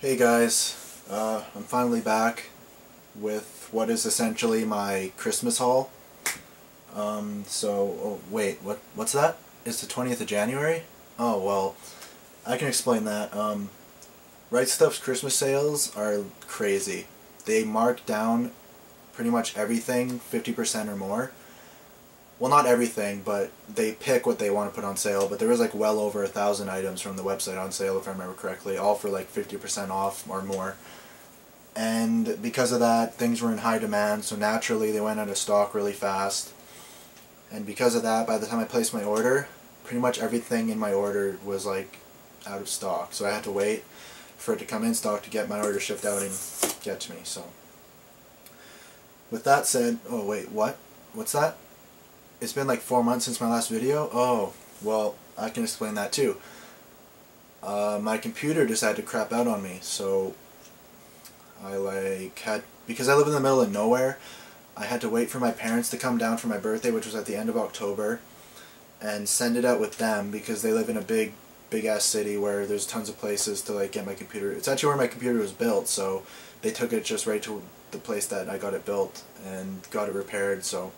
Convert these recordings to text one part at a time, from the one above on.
Hey guys, I'm finally back with what is essentially my Christmas haul. Oh wait, what's that? It's the 20th of January? Oh well, I can explain that. Right Stuff's Christmas sales are crazy. They mark down pretty much everything 50% or more. Well, not everything, but they pick what they want to put on sale, but there was like well over 1,000 items from the website on sale, if I remember correctly, all for like 50% off or more. And because of that, things were in high demand, so naturally they went out of stock really fast. And because of that, by the time I placed my order, pretty much everything in my order was like out of stock. So I had to wait for it to come in stock to get my order shipped out and get to me. So with that said, oh wait, what? What's that? It's been like 4 months since my last video? Oh, well, I can explain that too. My computer decided to crap out on me, so because I live in the middle of nowhere, I had to wait for my parents to come down for my birthday, which was at the end of October, and send it out with them because they live in a big ass city where there's tons of places to like get my computer. It's actually where my computer was built, so they took it just right to the place that I got it built and got it repaired, so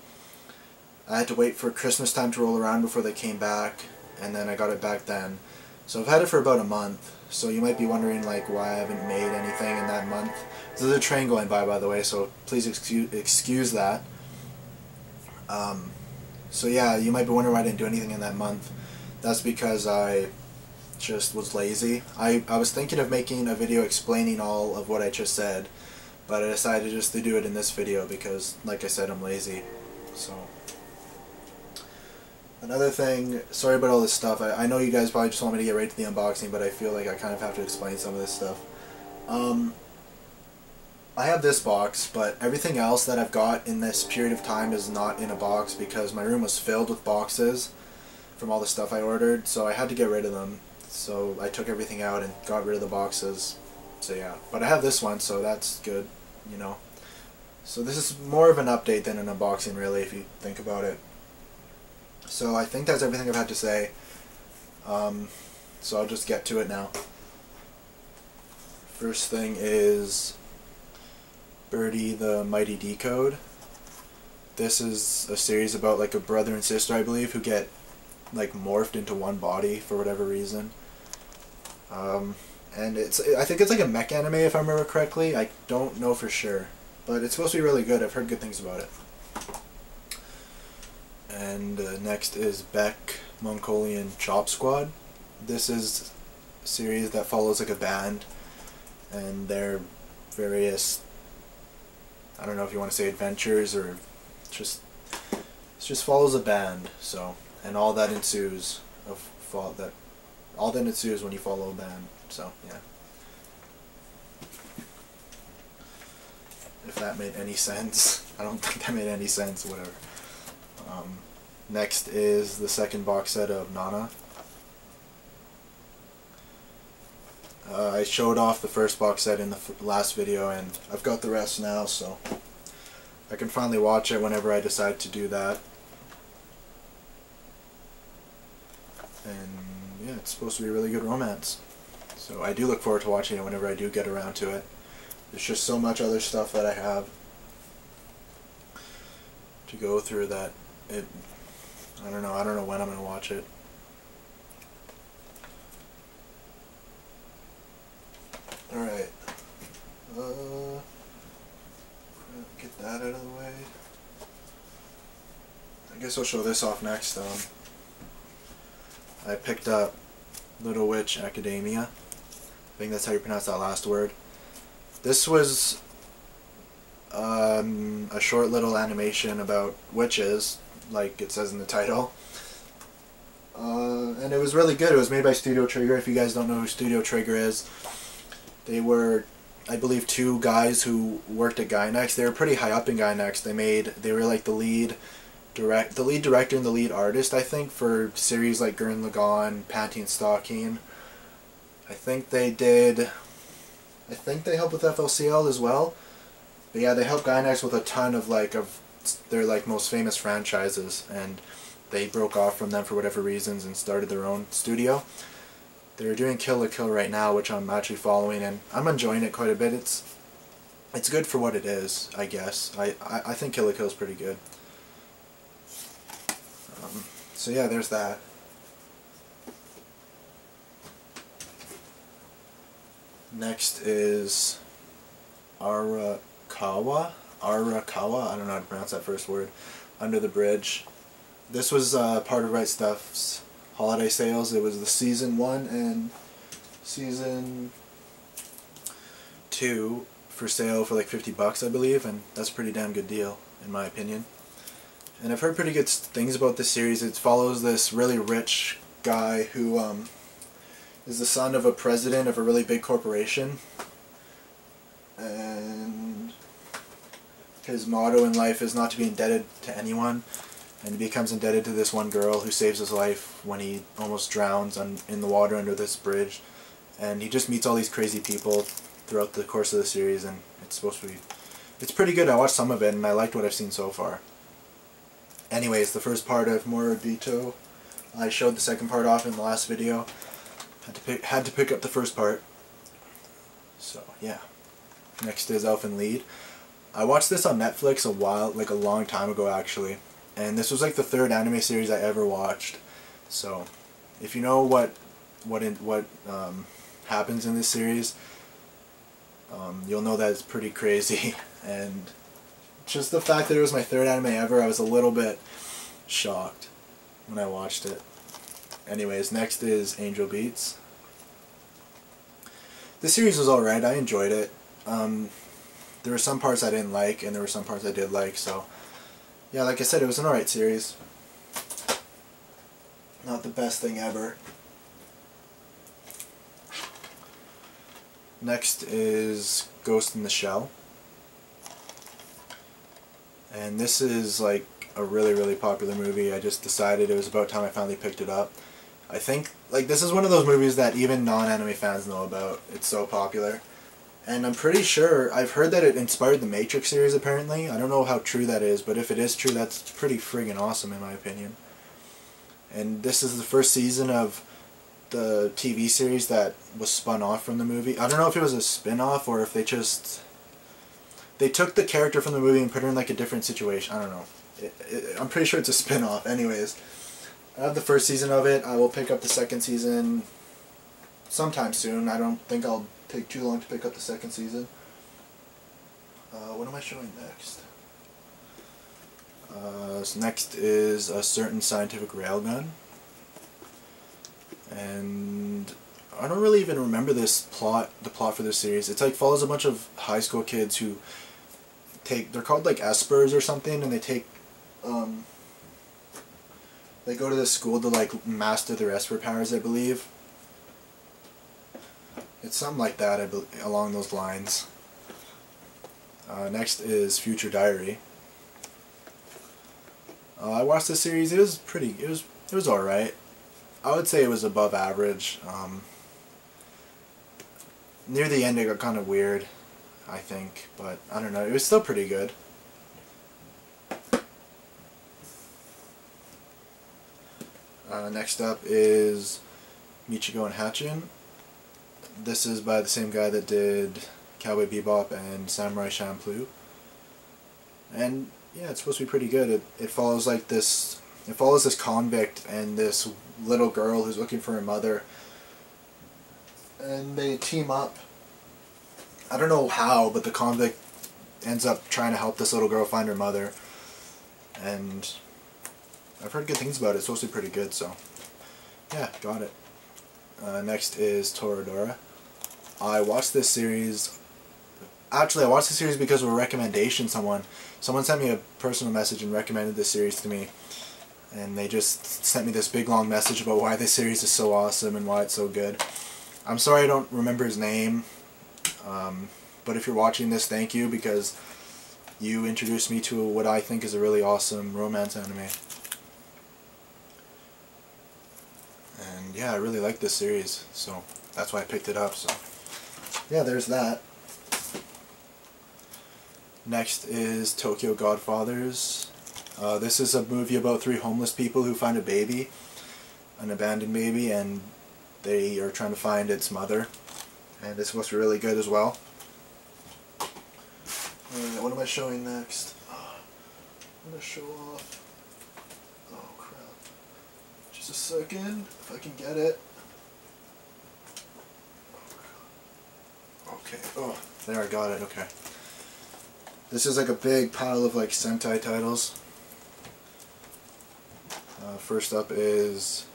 I had to wait for Christmas time to roll around before they came back, and then I got it back then. So I've had it for about a month, so you might be wondering like why I haven't made anything in that month. There's a train going by the way, so please excuse that. So yeah, you might be wondering why I didn't do anything in that month. That's because I just was lazy. I was thinking of making a video explaining all of what I just said, but I decided just to do it in this video because, like I said, I'm lazy. So another thing, sorry about all this stuff, I know you guys probably just want me to get right to the unboxing, but I feel like I kind of have to explain some of this stuff. I have this box, but everything else that I've got in this period of time is not in a box because my room was filled with boxes from all the stuff I ordered, so I had to get rid of them. So I took everything out and got rid of the boxes. So yeah, but I have this one, so that's good, you know. So this is more of an update than an unboxing really, if you think about it. So I think that's everything I've had to say. So I'll just get to it now. First thing is Birdie the Mighty Decode. This is a series about like a brother and sister, I believe, who get like morphed into one body for whatever reason. And I think it's like a mech anime if I remember correctly. I don't know for sure, but it's supposed to be really good. I've heard good things about it. And next is Beck Mongolian Chop Squad. This is a series that follows like a band and their various, I don't know if you want to say adventures or it just follows a band. So, and all that ensues when you follow a band. So yeah, if that made any sense. I don't think that made any sense. Whatever. Next is the second box set of Nana. I showed off the first box set in the last video, and I've got the rest now, so I can finally watch it whenever I decide to do that. And yeah, it's supposed to be a really good romance. So I do look forward to watching it whenever I do get around to it. There's just so much other stuff that I have to go through that I don't know when I'm going to watch it. Alright. Get that out of the way. I guess I'll show this off next. I picked up Little Witch Academia. I think that's how you pronounce that last word. This was a short little animation about witches, like it says in the title. And it was really good. It was made by Studio Trigger. If you guys don't know who Studio Trigger is, they were, I believe, two guys who worked at Gainax. They were pretty high up in Gainax. They were like the lead director and the lead artist, I think, for series like Gurren Lagann, Panty and Stocking. I think they helped with FLCL as well. But yeah, they helped Gainax with a ton of their like most famous franchises, and they broke off from them for whatever reasons and started their own studio. They're doing Kill la Kill right now, which I'm actually following, and I'm enjoying it quite a bit. It's good for what it is, I guess. I think Kill la Kill is pretty good. So yeah, there's that. Next is Arakawa. Arakawa, I don't know how to pronounce that first word. Under the Bridge. This was part of Right Stuff's holiday sales. It was the season 1 and season 2 for sale for like $50, I believe, and that's a pretty damn good deal in my opinion. And I've heard pretty good things about this series. It follows this really rich guy who is the son of a president of a really big corporation, and his motto in life is not to be indebted to anyone, and he becomes indebted to this one girl who saves his life when he almost drowns in the water under this bridge. And he just meets all these crazy people throughout the course of the series, and it's pretty good. I watched some of it and I liked what I've seen so far. Anyways, the first part of Moribito, I showed the second part off in the last video. Had to pick up the first part. So yeah. Next is Elfen Lied. I watched this on Netflix a long time ago actually, and this was like the third anime series I ever watched. So if you know what happens in this series, you'll know that it's pretty crazy. And just the fact that it was my third anime ever, I was a little bit shocked when I watched it. Anyways, next is Angel Beats. This series was alright, I enjoyed it. There were some parts I didn't like, and there were some parts I did like, so yeah, like I said, it was an alright series. Not the best thing ever. Next is Ghost in the Shell. And this is like a really popular movie. I just decided it was about time I finally picked it up. I think like this is one of those movies that even non-anime fans know about. It's so popular. And I'm pretty sure, I've heard that it inspired the Matrix series apparently. I don't know how true that is, but if it is true, that's pretty friggin' awesome in my opinion. And this is the first season of the TV series that was spun off from the movie. I don't know if it was a spin-off or if they took the character from the movie and put her in like a different situation. I don't know. I'm pretty sure it's a spin-off. Anyways, I have the first season of it. I will pick up the second season sometime soon. I don't think I'll take too long to pick up the second season. What am I showing next? So next is A Certain Scientific Railgun. And I don't really even remember the plot for this series. It's like follows a bunch of high school kids who they're called like espers or something, and they go to this school to like master their esper powers, I believe. It's something like that, along those lines. Next is Future Diary. I watched this series. It was alright. I would say it was above average. Near the end it got kind of weird, I think, but I don't know, it was still pretty good. Next up is Michigo and Hatchin. This is by the same guy that did Cowboy Bebop and Samurai Champloo. And yeah, it's supposed to be pretty good. It follows like this. It follows this convict and this little girl who's looking for her mother, and they team up. I don't know how, but the convict ends up trying to help this little girl find her mother, and I've heard good things about it. It's supposed to be pretty good, so yeah, got it. Next is Toradora. I watched this series. Actually, I watched the series because of a recommendation. Someone sent me a personal message and recommended this series to me. And they just sent me this big long message about why this series is so awesome and why it's so good. I'm sorry I don't remember his name. But if you're watching this, thank you, because you introduced me to what I think is a really awesome romance anime. And yeah, I really like this series, so that's why I picked it up. So yeah, there's that. Next is Tokyo Godfathers. This is a movie about 3 homeless people who find a baby, an abandoned baby, and They are trying to find its mother, and it's supposed to be really good as well. What am I showing next? I'm gonna show off. Oh crap! Just a second, if I can get it. Okay. Oh, there, I got it. Okay. This is like a big pile of like Sentai titles. First up is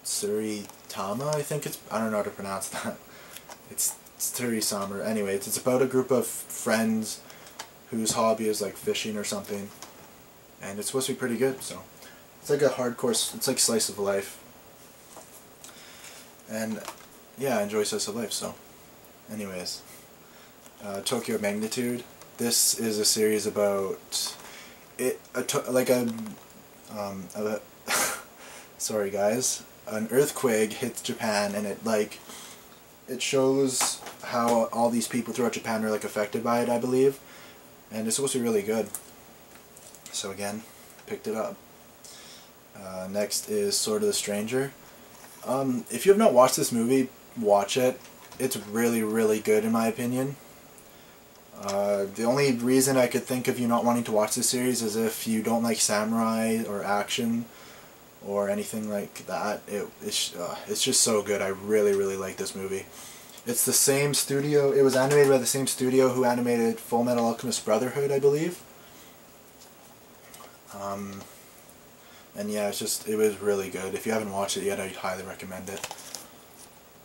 Tsuritama, I think it's, I don't know how to pronounce that. It's Tsuritama. Anyway, it's about a group of friends whose hobby is like fishing or something. And it's supposed to be pretty good, so. It's like a hardcore, it's like slice of life. And yeah, I enjoy slice of life, so. Anyways. Tokyo Magnitude. This is a series about sorry guys, an earthquake hits Japan, and it shows how all these people throughout Japan are like affected by it, I believe, and it's supposed to be really good. So again, picked it up. Next is Sword of the Stranger. If you have not watched this movie, watch it. It's really, really good in my opinion. The only reason I could think of you not wanting to watch this series is if you don't like samurai or action or anything like that. It's just so good. I really, really like this movie. It's the same studio. It was animated by the same studio who animated Full Metal Alchemist Brotherhood, I believe. And yeah, it was really good. If you haven't watched it yet, I highly recommend it.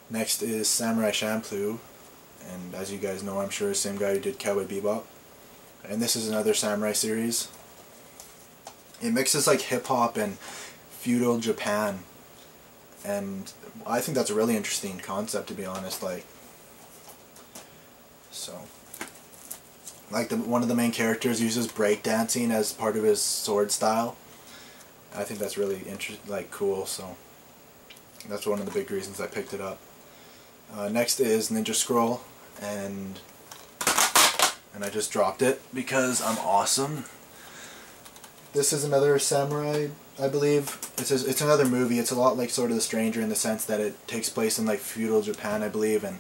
Next is Samurai Champloo. And as you guys know, I'm sure the same guy who did Cowboy Bebop. And this is another samurai series. It mixes like hip-hop and feudal Japan. And I think that's a really interesting concept, to be honest. One of the main characters uses breakdancing as part of his sword style. I think that's really cool, so that's one of the big reasons I picked it up. Next is Ninja Scroll, and I just dropped it because I'm awesome. This is another samurai, I believe. It's another movie. It's a lot like Sword of the Stranger in the sense that it takes place in like feudal Japan, I believe, and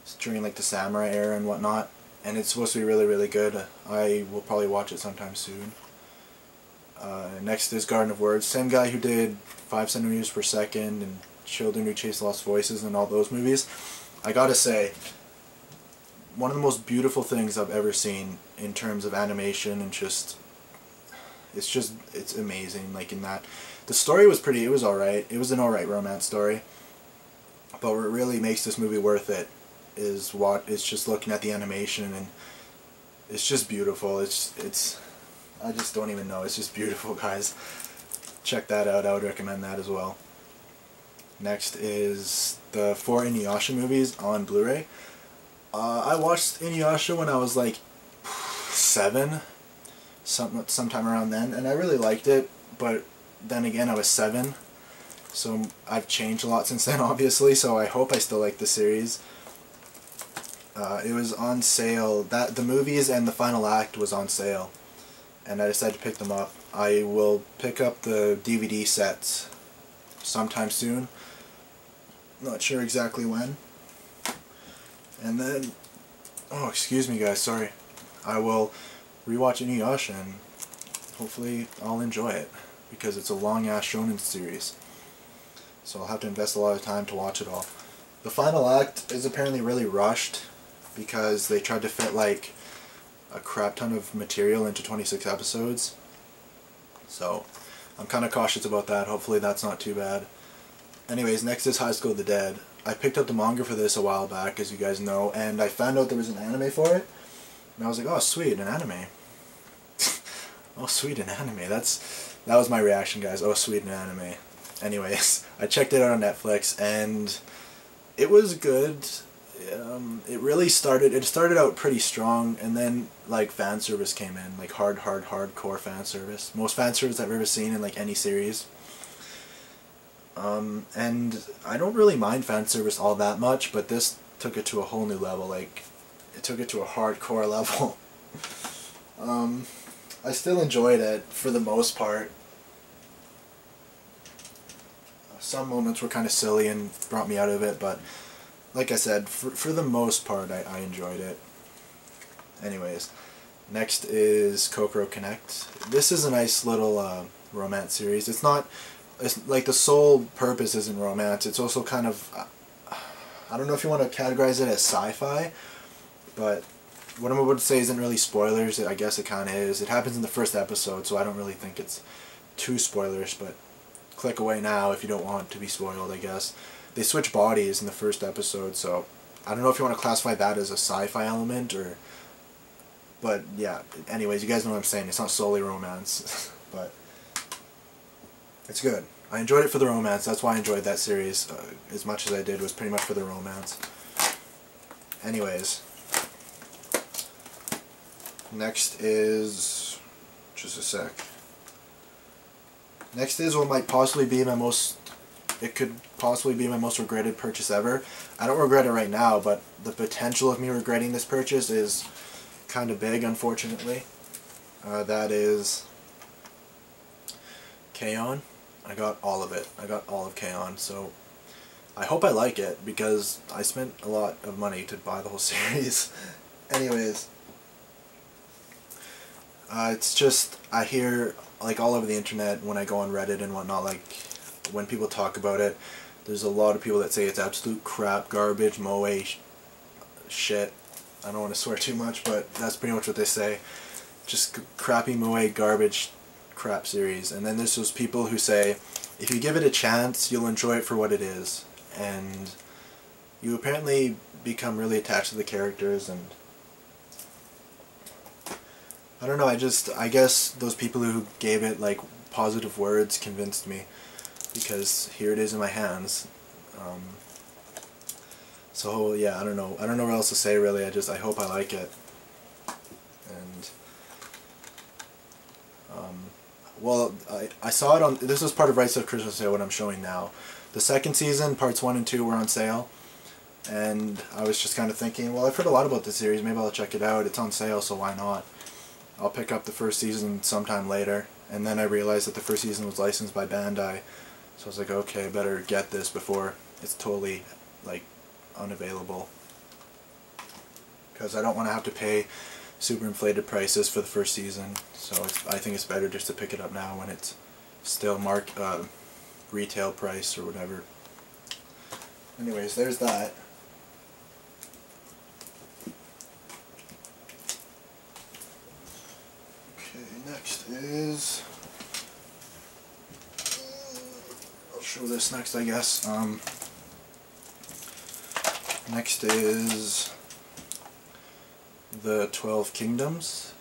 it's during like the samurai era and whatnot. And it's supposed to be really, really good. I will probably watch it sometime soon. Next is Garden of Words. Same guy who did 5 centimeters per second and Children Who Chase Lost Voices and all those movies. I gotta say, one of the most beautiful things I've ever seen in terms of animation and it's amazing. Like in that, the story was it was alright. It was an alright romance story. But what really makes this movie worth it is it's just looking at the animation, and it's just beautiful. I just don't even know. It's just beautiful, guys. Check that out. I would recommend that as well. Next is the 4 Inuyasha movies on Blu-ray. I watched Inuyasha when I was like 7, sometime around then, and I really liked it, but then again I was 7, so I've changed a lot since then, obviously, so I hope I still like the series. It was on sale. The movies and the final act was on sale, and I decided to pick them up. I will pick up the DVD sets sometime soon. Not sure exactly when. And then, oh, excuse me guys, sorry. I will rewatch Inuyasha and hopefully I'll enjoy it, because it's a long-ass shonen series. So I'll have to invest a lot of time to watch it all. The final act is apparently really rushed because they tried to fit like a crap ton of material into 26 episodes. So I'm kind of cautious about that. Hopefully that's not too bad. Anyways, next is High School of the Dead. I picked up the manga for this a while back, as you guys know, and I found out there was an anime for it. And I was like, oh sweet, an anime. Oh sweet, an anime. That was my reaction, guys. Oh sweet, an anime. Anyways, I checked it out on Netflix, and it was good. It started out pretty strong, and then like fan service came in, like hardcore fan service. Most fan service I've ever seen in like any series. And I don't really mind fan service all that much, but this took it to a whole new level. Like, it took it to a hardcore level. I still enjoyed it for the most part. some moments were kind of silly and brought me out of it, but like I said, for the most part, I enjoyed it. Anyways, next is Kokoro Connect. This is a nice little romance series. It's not, it's like the sole purpose isn't romance. It's also kind of, I don't know if you want to categorize it as sci-fi, but what I'm about to say isn't really spoilers. I guess it kind of is. It happens in the first episode, so I don't really think it's too spoilers, but click away now if you don't want to be spoiled, I guess. They switch bodies in the first episode, so I don't know if you want to classify that as a sci-fi element or... But yeah, anyways, you guys know what I'm saying. It's not solely romance, but it's good. I enjoyed it for the romance. That's why I enjoyed that series as much as I did, was pretty much for the romance. Anyways, next is... just a sec. Next is what might possibly be my most... it could possibly be my most regretted purchase ever. I don't regret it right now, but the potential of me regretting this purchase is kind of big, unfortunately. That is K-On! I got all of it. I got all of K-On!, so I hope I like it, because I spent a lot of money to buy the whole series. Anyways, it's just, I hear, like, all over the internet when I go on Reddit and whatnot, like, when people talk about it, there's a lot of people that say it's absolute crap, garbage, moe shit. I don't want to swear too much, but that's pretty much what they say. Just crappy moe garbage crap series. And then there's those people who say, if you give it a chance, you'll enjoy it for what it is. And you apparently become really attached to the characters, and I don't know, I guess those people who gave it like positive words convinced me, because here it is in my hands. So yeah, I don't know what else to say really. I hope I like it. And well, I saw it on, this was part of Right Stuff Christmas sale, what I'm showing now. The second season, parts 1 and 2 were on sale, and I was just kind of thinking, well, I've heard a lot about this series, maybe I'll check it out. It's on sale, so why not? I'll pick up the first season sometime later. And then I realized that the first season was licensed by Bandai, so I was like, okay, I better get this before it's totally like unavailable, because I don't want to have to pay super inflated prices for the first season. So I think it's better just to pick it up now when it's still retail price or whatever. Anyways, there's that. Okay, next is... I'll show this next, I guess. Next is the 12 Kingdoms.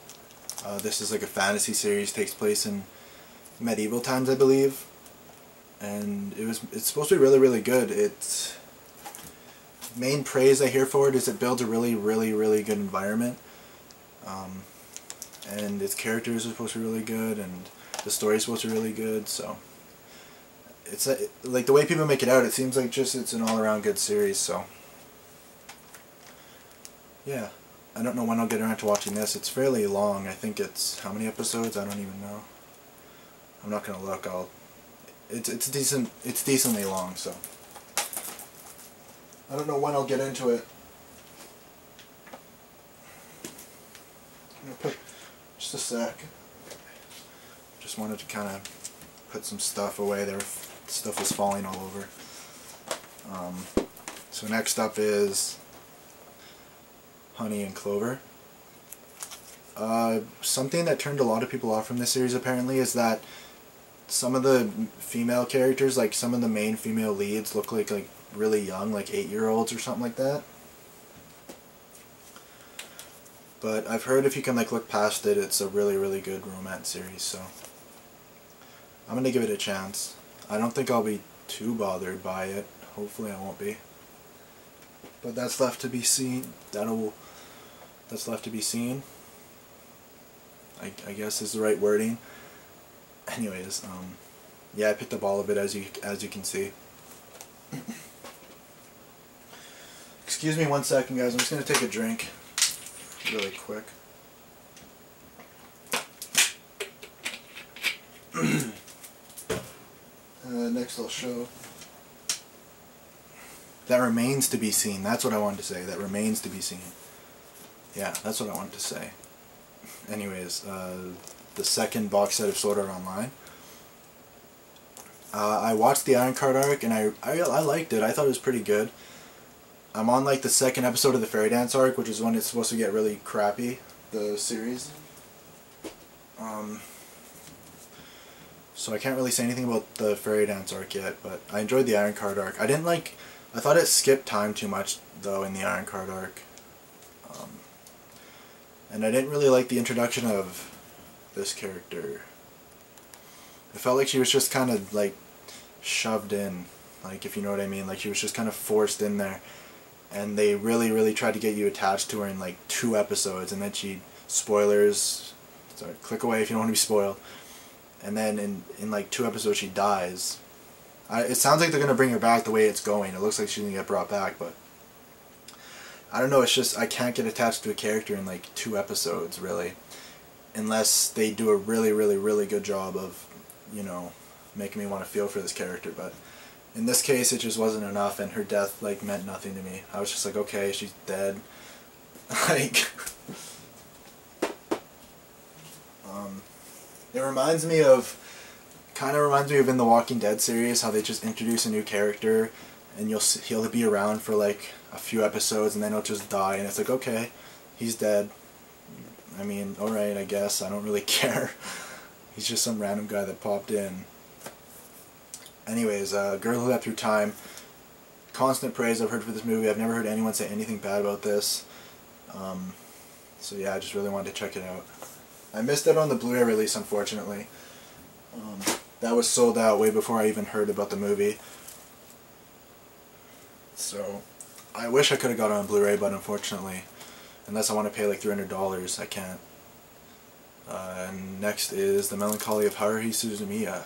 This is like a fantasy series, takes place in medieval times, I believe. And it's supposed to be really, really good. It's main praise I hear for it is it builds a really, really, really good environment. And its characters are supposed to be really good, and the story is supposed to be really good, so it's like the way people make it out, it seems like just it's an all-around good series, so yeah. I don't know when I'll get around to watching this. It's fairly long. I think it's, how many episodes? I don't even know. I'm not gonna look. It's decent. It's decently long, so I don't know when I'll get into it. I'm gonna put just a sec. Just wanted to kind of put some stuff away. Stuff was falling all over. So next up is Honey and Clover. Something that turned a lot of people off from this series apparently is that some of the female characters, like some of the main female leads, look like really young, like 8-year-olds or something like that. But I've heard if you can like look past it, it's a really, really good romance series, so I'm gonna give it a chance. I don't think I'll be too bothered by it. Hopefully I won't be. But that's left to be seen. That's left to be seen, I guess is the right wording. Anyways, yeah, I picked up all of it as you can see. Excuse me 1 second, guys. I'm just gonna take a drink really quick. Next I'll show That remains to be seen. That's what I wanted to say. That remains to be seen. Yeah, that's what I wanted to say. Anyways, the second box set of Sword Art Online. I watched the Iron Card arc and I liked it. I thought it was pretty good. I'm on like the second episode of the Fairy Dance arc, which is when it's supposed to get really crappy, the series. So I can't really say anything about the Fairy Dance arc yet, but I enjoyed the Iron Card arc. I thought it skipped time too much though in the Iron Card arc. And I didn't really like the introduction of this character. It felt like she was just kind of like shoved in, like, if you know what I mean. Like she was just kind of forced in there. And they really tried to get you attached to her in like 2 episodes, and then spoilers, sorry, click away if you don't want to be spoiled. And then in like 2 episodes she dies. It sounds like they're going to bring her back the way it's going. It looks like she's going to get brought back, but I don't know, it's just I can't get attached to a character in like 2 episodes, really. Unless they do a really good job of, you know, making me want to feel for this character. But in this case, it just wasn't enough, and her death like meant nothing to me. I was just like, okay, she's dead. Like, it reminds me of, kind of reminds me of in the Walking Dead series, how they just introduce a new character, and he'll be around for like a few episodes, and then he'll just die, and it's like, okay, he's dead. I mean, alright, I guess, I don't really care. He's just some random guy that popped in. Anyways, Girl Who Leapt Through Time. Constant praise I've heard for this movie. I've never heard anyone say anything bad about this. So yeah, I just really wanted to check it out. I missed it on the Blu-ray release, unfortunately. That was sold out way before I even heard about the movie. So, I wish I could have got it on Blu-ray, but unfortunately, unless I want to pay like $300, I can't. And next is The Melancholy of Haruhi Suzumiya.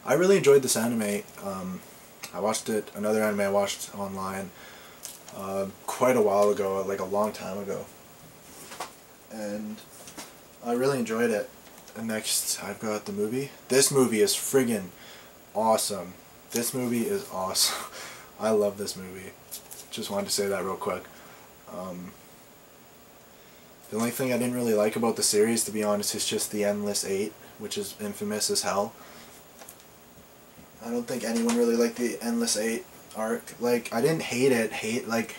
I really enjoyed this anime. I watched it, another anime I watched online quite a while ago, like a long time ago. And I really enjoyed it. And next, I've got the movie. This movie is friggin' awesome. This movie is awesome. I love this movie. Just wanted to say that real quick. The only thing I didn't really like about the series, to be honest, is just the Endless 8, which is infamous as hell. I don't think anyone really liked the Endless 8 arc. Like, I didn't hate it. Like,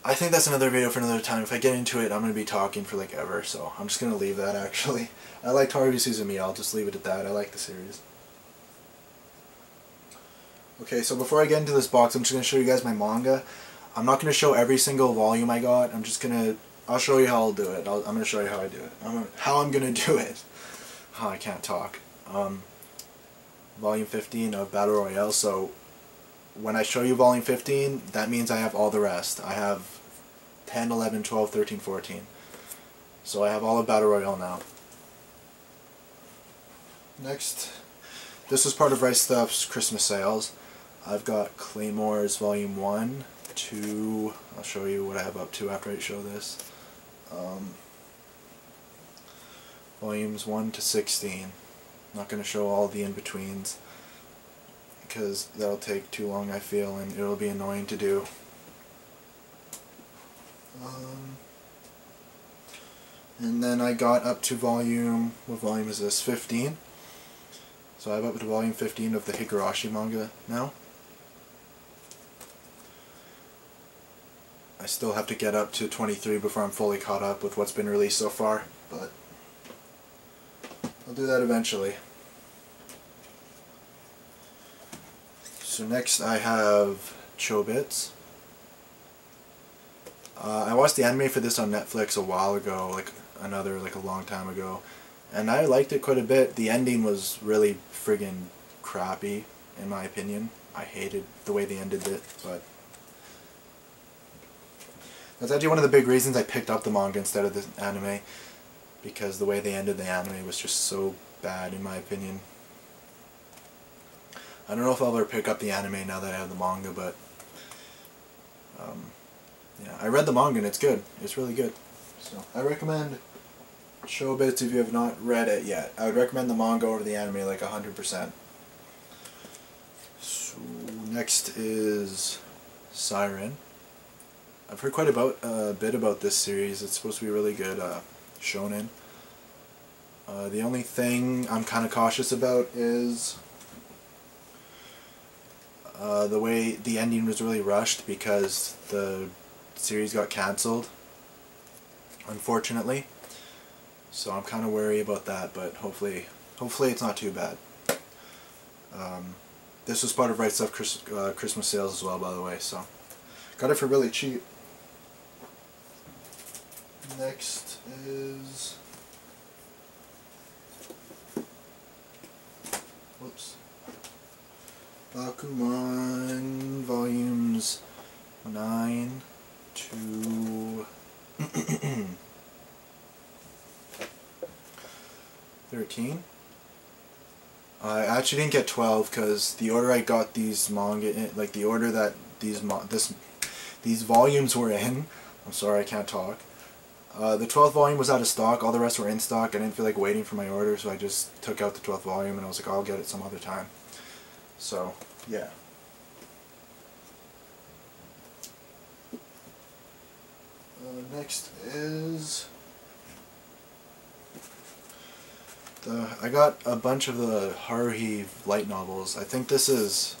I think that's another video for another time. If I get into it, I'm going to be talking for like ever, so I'm just going to leave that, actually. I liked Haruhi Suzumiya, I'll just leave it at that. I like the series. Okay, so before I get into this box, I'm just going to show you guys my manga. I'm not going to show every single volume I got. I'm just going to, I'll show you how I'll do it. I'm going to show you how I do it. How I'm going to do it. Oh, I can't talk. Volume 15 of Battle Royale, so when I show you Volume 15, that means I have all the rest. I have 10, 11, 12, 13, 14. So I have all of Battle Royale now. Next, this was part of Right Stuff's Christmas sales. I've got Claymore's Volume 1, 2, I'll show you what I have up to after I show this. Volumes 1 to 16. I'm not going to show all the in-betweens, because that'll take too long, I feel, and it'll be annoying to do. And then I got up to volume, what volume is this, 15? So I have up to volume 15 of the Higurashi manga now. I still have to get up to 23 before I'm fully caught up with what's been released so far, but I'll do that eventually. So next I have Chobits. I watched the anime for this on Netflix a while ago, like a long time ago, and I liked it quite a bit. The ending was really friggin' crappy, in my opinion. I hated the way they ended it, but that's actually one of the big reasons I picked up the manga instead of the anime, because the way they ended the anime was just so bad, in my opinion. I don't know if I'll ever pick up the anime now that I have the manga, but yeah, I read the manga and it's good. It's really good. So I recommend Chobits if you have not read it yet. I would recommend the manga over the anime like 100%. So Next is Siren. I've heard quite a bit about this series. It's supposed to be really good shonen. The only thing I'm kind of cautious about is the way the ending was really rushed because the series got cancelled, unfortunately. So I'm kind of wary about that, but hopefully it's not too bad. This was part of Right Stuff Christmas sales as well, by the way, so got it for really cheap. Next is... whoops. Bakuman volumes 9 to 13. I actually didn't get 12 because the order I got these manga in, like the order that these volumes were in, I'm sorry I can't talk. The 12th volume was out of stock, all the rest were in stock. I didn't feel like waiting for my order, so I just took out the 12th volume and I was like, I'll get it some other time. So, yeah. Next is... I got a bunch of the Haruhi light novels. I think this is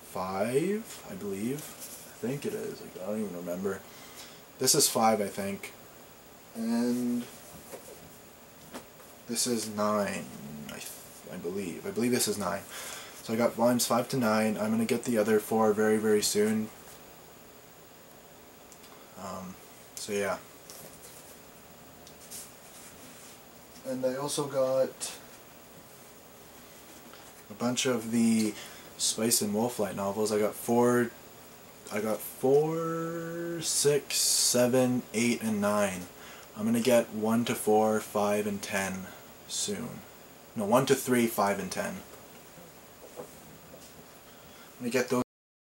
5, I believe. I think it is. Like, I don't even remember. This is 5, I think. And this is 9, I believe. I believe this is 9. So I got volumes 5 to 9. I'm going to get the other 4 very, very soon. So yeah. And I also got a bunch of the Spice and Wolf light novels. I got 4, 6, 7, 8, and 9. I'm gonna get 1 to 4, 5, and 10 soon. No, 1 to 3, 5, and 10. I'm gonna get those